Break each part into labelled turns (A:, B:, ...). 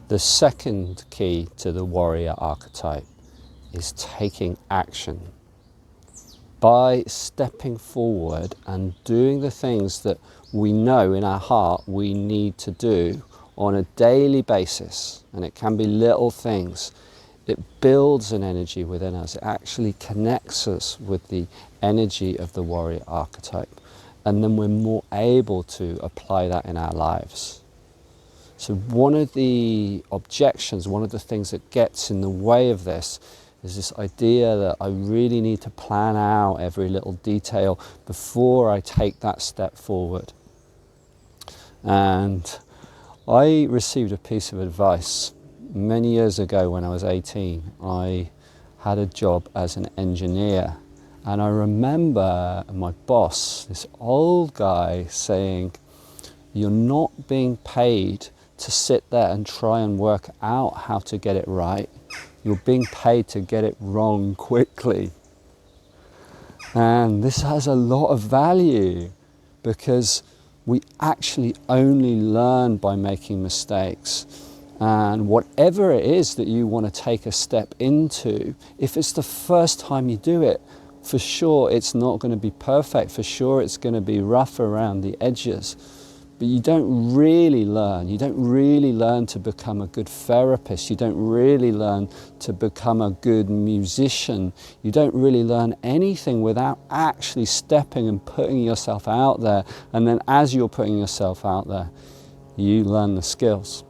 A: The second key to the warrior archetype is taking action. By stepping forward and doing the things that we know in our heart we need to do on a daily basis, and it can be little things, it builds an energy within us. It actually connects us with the energy of the warrior archetype, and then we're more able to apply that in our lives. So one of the objections, one of the things that gets in the way of this is this idea that I really need to plan out every little detail before I take that step forward. And I received a piece of advice many years ago when I was 18. I had a job as an engineer, and I remember my boss, this old guy, saying, "You're not being paid to sit there and try and work out how to get it right. You're being paid to get it wrong quickly." And this has a lot of value, because we actually only learn by making mistakes. And whatever it is that you want to take a step into, if it's the first time you do it, for sure it's not going to be perfect. For sure it's going to be rough around the edges. But you don't really learn. You don't really learn to become a good therapist. You don't really learn to become a good musician. You don't really learn anything without actually stepping and putting yourself out there. And then as you're putting yourself out there, you learn the skills.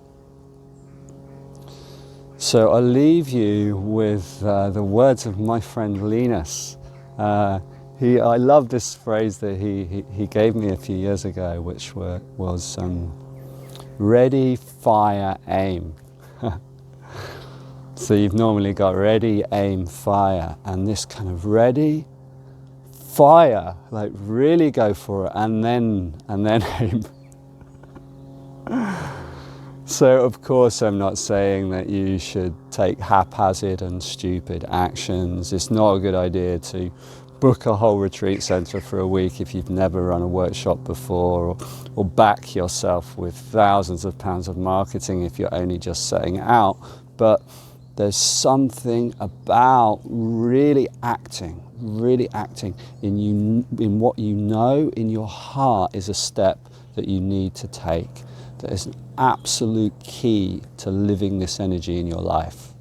A: So I'll leave you with the words of my friend Linus. I love this phrase that he gave me a few years ago, which was ready, fire, aim. So you've normally got ready, aim, fire, and this kind of ready, fire, like really go for it, and then aim. So of course I'm not saying that you should take haphazard and stupid actions. It's not a good idea to book a whole retreat centre for a week if you've never run a workshop before, or back yourself with thousands of pounds of marketing if you're only just setting out. But there's something about really acting in what you know in your heart is a step that you need to take. That is an absolute key to living this energy in your life.